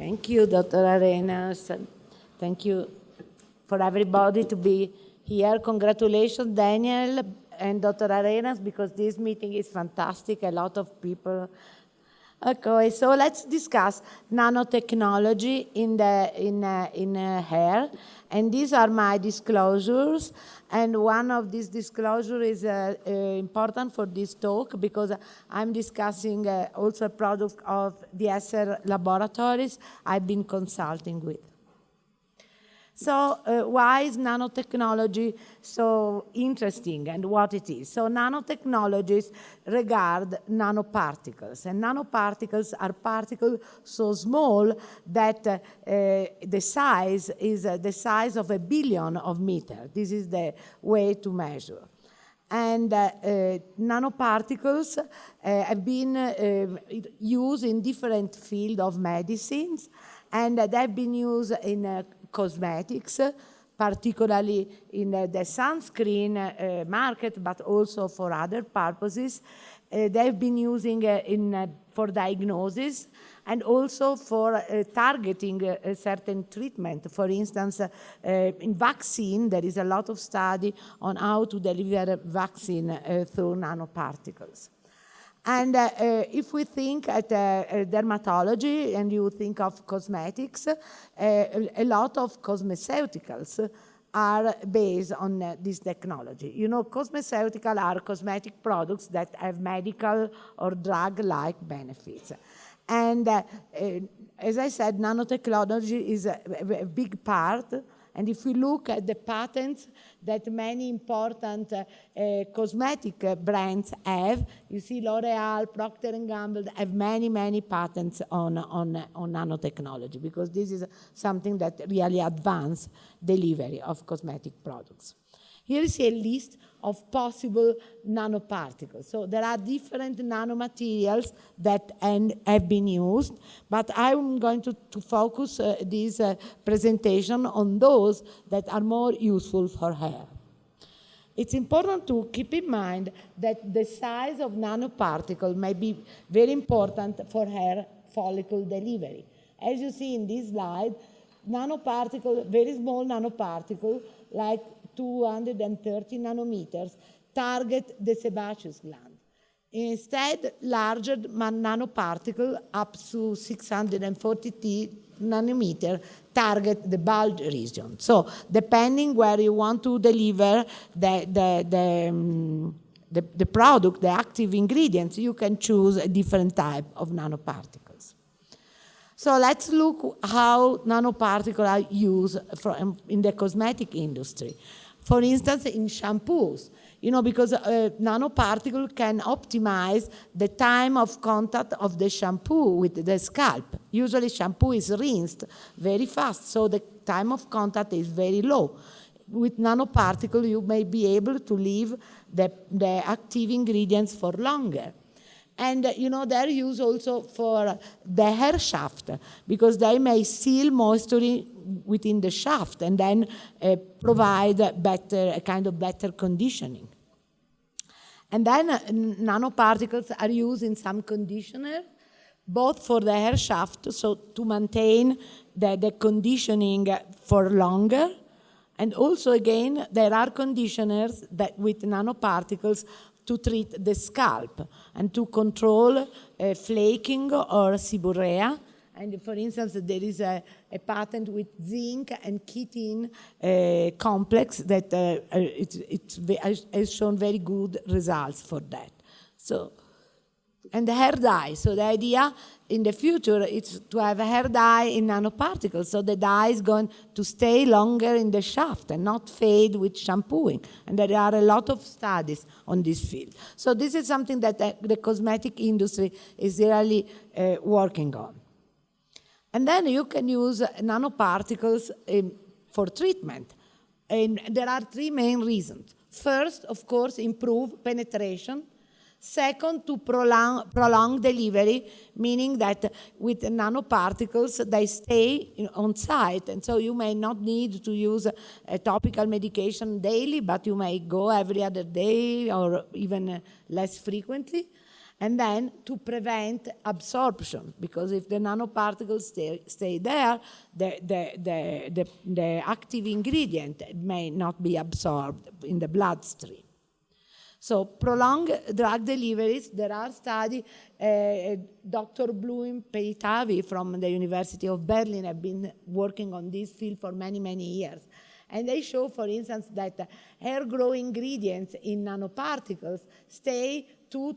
Thank you, Dr. Arenas. And thank you for everybody to be here. Congratulations, Daniel and Dr. Arenas, because this meeting is fantastic. A lot of people. Okay, so let's discuss nanotechnology in hair, and these are my disclosures. And one of these disclosures is important for this talk because I'm discussing also a product of the Esser Laboratories I've been consulting with. So why is nanotechnology so interesting and what it is? So nanotechnologies regard nanoparticles, and nanoparticles are particles so small that the size is the size of 1 billion of meter. This is the way to measure. And nanoparticles have been used in different fields of medicines, and they've been used in cosmetics, particularly in the sunscreen market, but also for other purposes. They've been using for diagnosis and also for targeting a certain treatment. For instance, in vaccine, there is a lot of study on how to deliver vaccine through nanoparticles. And if we think at dermatology and you think of cosmetics, a lot of cosmeceuticals are based on this technology. You know, cosmeceuticals are cosmetic products that have medical or drug-like benefits. And as I said, nanotechnology is a big part. And if we look at the patents that many important cosmetic brands have, you see L'Oreal, Procter & Gamble have many patents on nanotechnology, because this is something that really advances delivery of cosmetic products. Here is a list of possible nanoparticles. So there are different nanomaterials that have been used, but I'm going to focus this presentation on those that are more useful for hair. It's important to keep in mind that the size of nanoparticle may be very important for hair follicle delivery. As you see in this slide, nanoparticle, very small nanoparticle, like 230 nanometers, target the sebaceous gland. Instead, larger nanoparticle, up to 640 nanometer, target the bulge region. So depending where you want to deliver the product, the active ingredients, you can choose a different type of nanoparticles. So let's look how nanoparticles are used in the cosmetic industry. For instance, in shampoos, you know, because nanoparticle can optimize the time of contact of the shampoo with the scalp. Usually shampoo is rinsed very fast, so the time of contact is very low. With nanoparticle, you may be able to leave the active ingredients for longer. And, you know, they're used also for the hair shaft, because they may seal moisture within the shaft and then provide a kind of better conditioning. And then nanoparticles are used in some conditioner, both for the hair shaft, so to maintain the conditioning for longer. And also, again, there are conditioners that with nanoparticles to treat the scalp and to control flaking or seborrhea. And for instance, there is a patent with zinc and chitin complex that has shown very good results for that. So, and the hair dye. So the idea in the future is to have a hair dye in nanoparticles. So the dye is going to stay longer in the shaft and not fade with shampooing. And there are a lot of studies on this field. So this is something that the cosmetic industry is really working on. And then you can use nanoparticles for treatment. And there are three main reasons. First, of course, improve penetration. Second, to prolong delivery, meaning that with nanoparticles, they stay on site. And so you may not need to use a topical medication daily, but you may go every other day or even less frequently. and then to prevent absorption, because if the nanoparticles stay there, the active ingredient may not be absorbed in the bloodstream. So prolonged drug deliveries, there are studies, Dr. Bloom Peitavi from the University of Berlin have been working on this field for many, many years. And they show, for instance, that hair growth ingredients in nanoparticles stay 2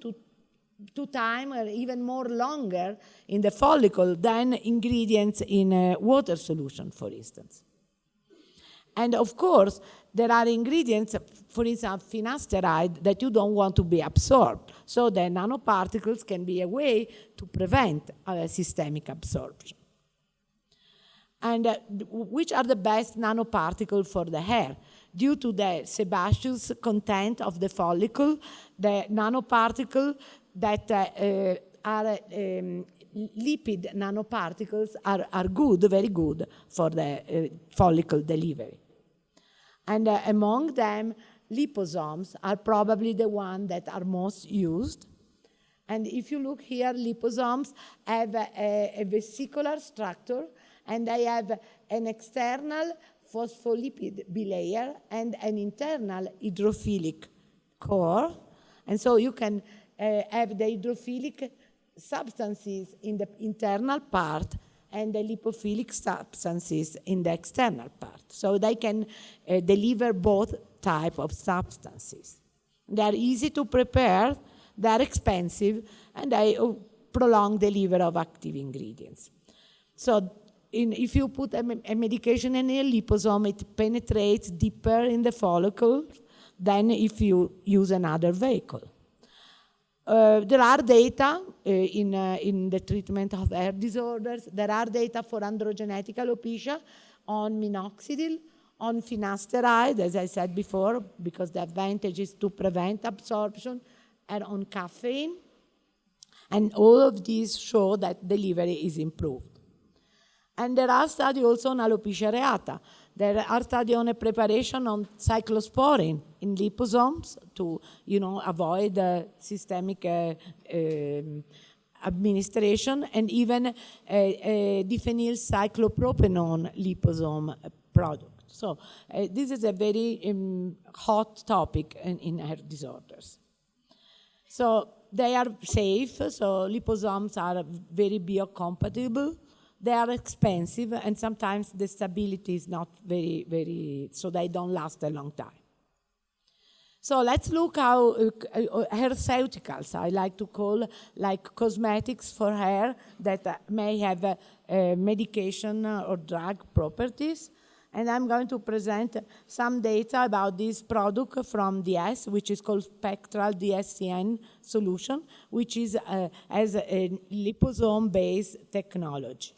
times or even more longer in the follicle than ingredients in a water solution, for instance. And of course, there are ingredients, for instance, finasteride, that you don't want to be absorbed. So the nanoparticles can be a way to prevent systemic absorption. And which are the best nanoparticles for the hair? Due to the sebaceous content of the follicle, the nanoparticles that are lipid nanoparticles are good, very good for the follicle delivery. And among them, liposomes are probably the ones that are most used. And if you look here, liposomes have a vesicular structure, and they have an external phospholipid bilayer and an internal hydrophilic core. And so you can have the hydrophilic substances in the internal part and the lipophilic substances in the external part. So they can deliver both types of substances. They are easy to prepare, they are expensive, and they prolong delivery of active ingredients. So if you put a medication in a liposome, it penetrates deeper in the follicle than if you use another vehicle. There are data in the treatment of hair disorders. There are data for androgenetic alopecia on minoxidil, on finasteride, as I said before, because the advantage is to prevent absorption, and on caffeine. And all of these show that delivery is improved. And there are studies also on alopecia areata. There are studies on a preparation on cyclosporin in liposomes to, avoid systemic administration, and even a diphenyl cyclopropanone liposome product. So this is a very hot topic in hair disorders. So they are safe, so liposomes are very biocompatible. They are expensive, and sometimes the stability is not very, so they don't last a long time. So let's look how hairceuticals, I like to call like cosmetics for hair that may have medication or drug properties. And I'm going to present some data about this product from DS, which is called Spectral DSCN solution, which is as a liposome-based technology.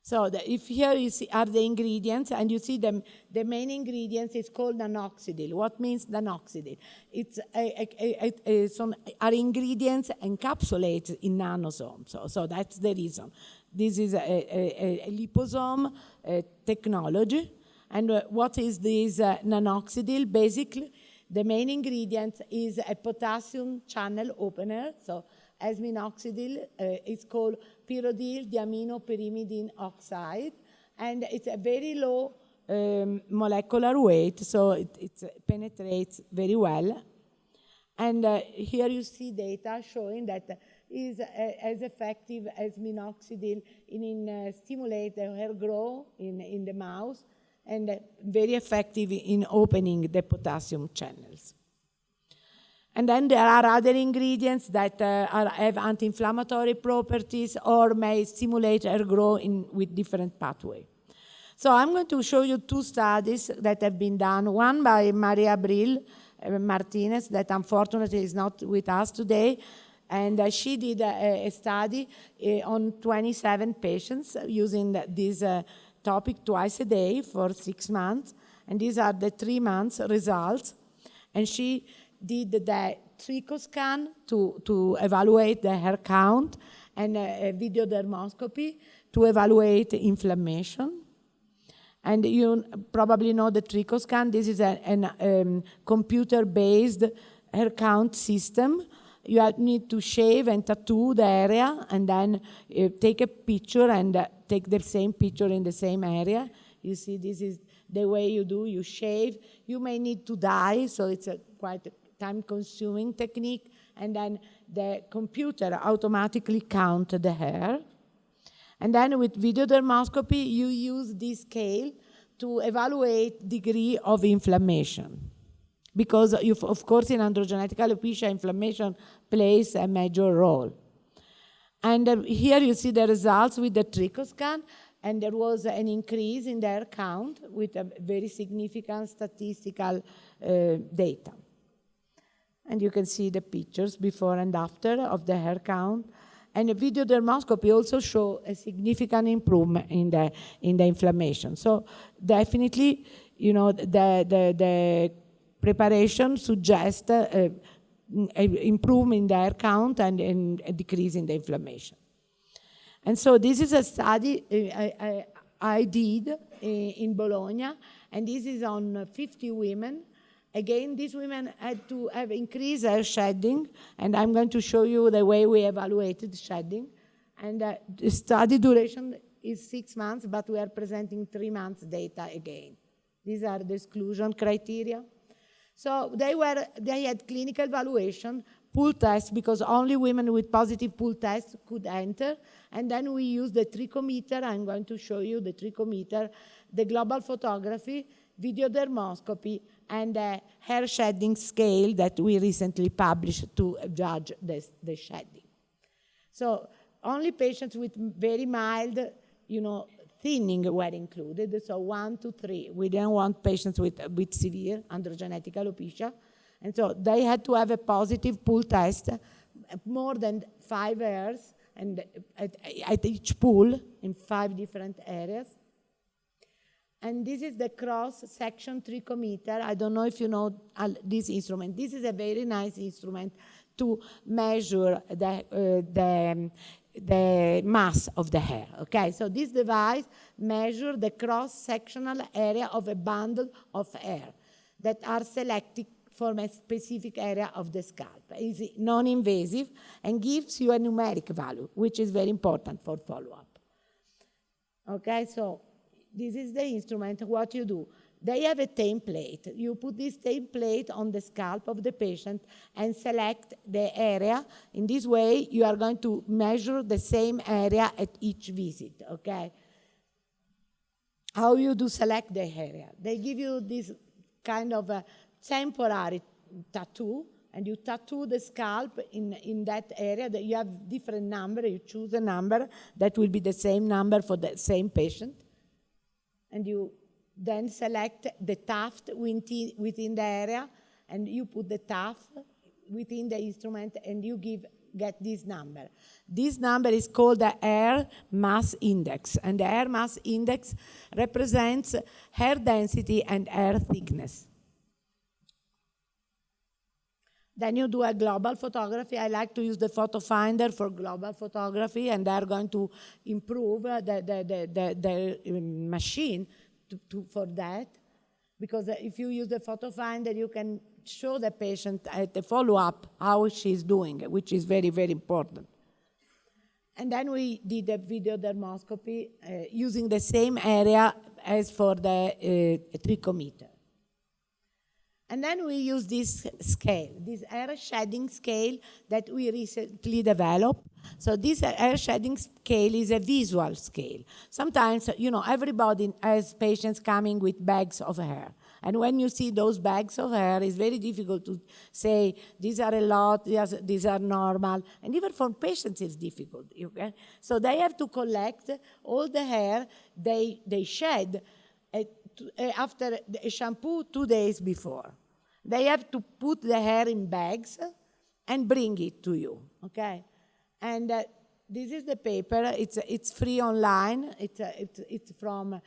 So if here you see are the ingredients, and you see the main ingredients is called nanoxidil. What means nanoxidil? It's are ingredients encapsulated in nanosomes. So that's the reason. This is a liposome technology. And what is this nanoxidil? Basically, the main ingredient is a potassium channel opener. So as minoxidil, it's called pyrodyl diaminopyrimidine oxide, and it's a very low molecular weight, so it penetrates very well. And here you see data showing that is as effective as minoxidil in stimulate the hair growth in the mouse, and very effective in opening the potassium channels. And then there are other ingredients that have anti-inflammatory properties or may stimulate hair growth with different pathways. So I'm going to show you 2 studies that have been done. One by Maria Abril Martinez, that unfortunately is not with us today. And she did a study on 27 patients using this topic twice a day for 6 months. And these are the 3 months results. And she did the tricoscan to evaluate the hair count, and a video dermoscopy to evaluate inflammation. And you probably know the tricoscan. This is a computer-based hair count system. need to shave and tattoo the area, and then take a picture and take the same picture in the same area. You see, this is the way you do. You shave. You may need to dye, so it's a quite time-consuming technique. And then the computer automatically counts the hair. And then with video dermoscopy, you use this scale to evaluate degree of inflammation. Because, of course, in androgenetic alopecia, inflammation plays a major role. And here you see the results with the tricoscan, and there was an increase in the hair count with a very significant statistical data. And you can see the pictures before and after of the hair count. And the video dermoscopy also show a significant improvement in the inflammation. So definitely, the preparation suggests improvement in the hair count and a decrease in the inflammation. And so this is a study I did in Bologna, and this is on 50 women. Again, these women had to have increased hair shedding, and I'm going to show you the way we evaluated shedding. And the study duration is 6 months, but we are presenting 3 months data again. These are the exclusion criteria. So they had clinical evaluation, pool test, because only women with positive pool test could enter. And then we used the trichometer. I'm going to show you the trichometer, the global photography, video dermoscopy, and the hair shedding scale that we recently published to judge the shedding. So only patients with very mild, thinning were included, so 1 to 3. We didn't want patients with severe androgenetic alopecia. And so they had to have a positive pool test, more than 5 hairs, and at each pool in 5 different areas. And this is the cross-section trichometer. I don't know if you know this instrument. This is a very nice instrument to measure the mass of the hair, okay? So this device measures the cross-sectional area of a bundle of hair that are selected from a specific area of the scalp. It's non-invasive and gives you a numeric value, which is very important for follow-up. Okay, so this is the instrument. What you do, they have a template. You put this template on the scalp of the patient and select the area. In this way, you are going to measure the same area at each visit, okay? How you do select the area? They give you this kind of a temporary tattoo, and you tattoo the scalp in that area. That you have different number. You choose a number that will be the same number for the same patient. And you then select the tuft within the area, and you put the tuft within the instrument, and you get this number. This number is called the hair mass index, and the hair mass index represents hair density and hair thickness. Then you do a global photography. I like to use the photo finder for global photography, and they're going to improve the machine for that. Because if you use the photo finder, you can show the patient at the follow-up how she's doing, which is very, very important. And then we did a video dermoscopy using the same area as for the trichometer. And then we use this scale, this hair shedding scale that we recently developed. So this hair shedding scale is a visual scale. Sometimes, everybody has patients coming with bags of hair. And when you see those bags of hair, it's very difficult to say, these are a lot, these are normal. And even for patients, it's difficult. Okay? So they have to collect all the hair they shed after a shampoo 2 days before. They have to put the hair in bags and bring it to you, okay? And this is the paper. It's free online. It's from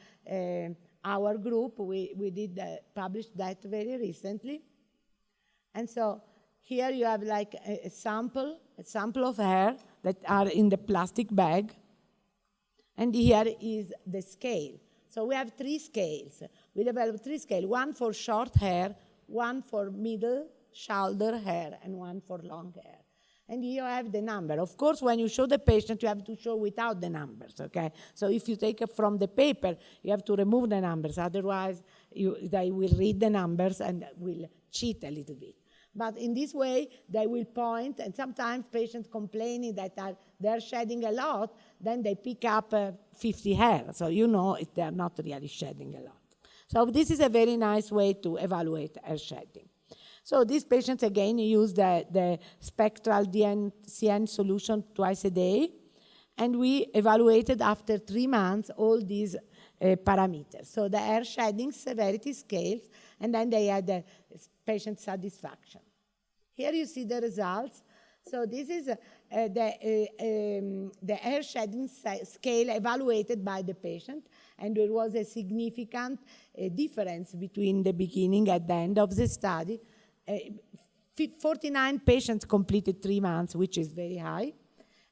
our group. We did publish that very recently. And so here you have like a sample of hair that are in the plastic bag. And here is the scale. So we have 3 scales. We developed 3 scales, one for short hair, one for middle shoulder hair, and one for long hair. And here you have the number. Of course, when you show the patient, you have to show without the numbers, okay? So if you take it from the paper, you have to remove the numbers. Otherwise, they will read the numbers and will cheat a little bit. But in this way, they will point, and sometimes patients complaining that they're shedding a lot, then they pick up 50 hair. So you know they're not really shedding a lot. So this is a very nice way to evaluate hair shedding. So these patients, again, use the spectral DNCN solution twice a day, and we evaluated after 3 months all these parameters. So the hair shedding severity scales, and then they had the patient satisfaction. Here you see the results. So this is the hair shedding scale evaluated by the patient, and there was a significant difference between the beginning and the end of the study. 49 patients completed 3 months, which is very high.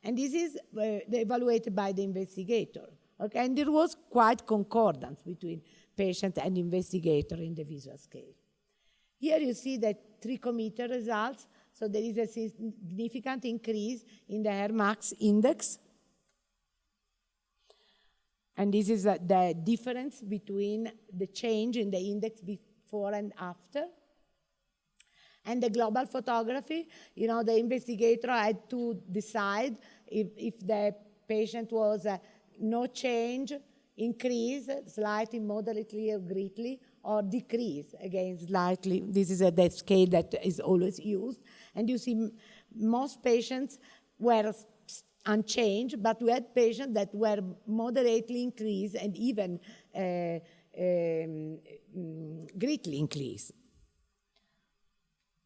And this is evaluated by the investigator. Okay? And there was quite concordance between patient and investigator in the visual scale. Here you see the trichometer results. So there is a significant increase in the hair max index. And this is the difference between the change in the index before and after. And the global photography, you know, the investigator had to decide if the patient was no change, increase, slightly, moderately, or greatly, or decrease, again, slightly. This is the scale that is always used. And you see most patients were unchanged, but we had patients that were moderately increased and even greatly increased.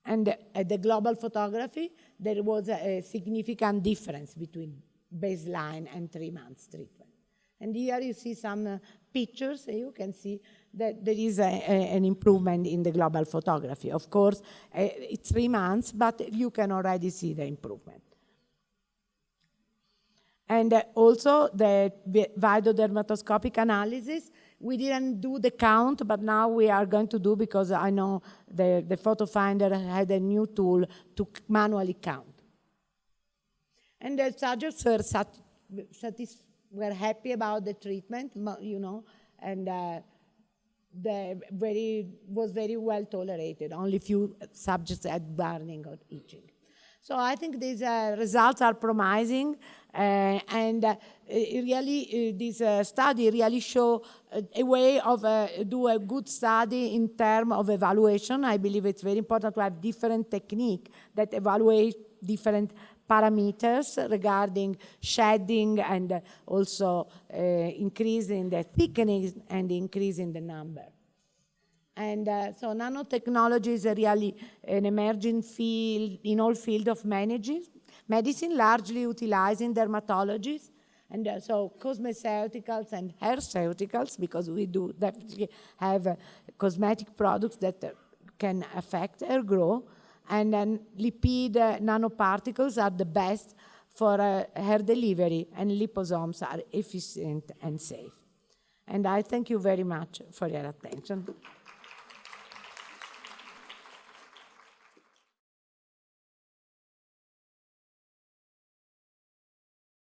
And at the global photography, there was a significant difference between baseline and 3 months treatment. And here you see some pictures, and you can see that there is an improvement in the global photography. Of course, it's 3 months, but you can already see the improvement. And also the videodermatoscopic analysis, we didn't do the count, but now we are going to do, because I know the photo finder had a new tool to manually count. And the subjects were happy about the treatment, you know, and was very well tolerated. Only few subjects had burning or itching. So I think these results are promising, and this study really show a way of do a good study in terms of evaluation. I believe it's very important to have different techniques that evaluate different parameters regarding shedding and also increase in the thickening and increase in the number. And so nanotechnology is really an emerging field in all fields of medicine, largely utilizing dermatologists. And so cosmeceuticals and hairceuticals, because we do definitely have cosmetic products that can affect hair growth. And then lipid nanoparticles are the best for hair delivery, and liposomes are efficient and safe. And I thank you very much for your attention.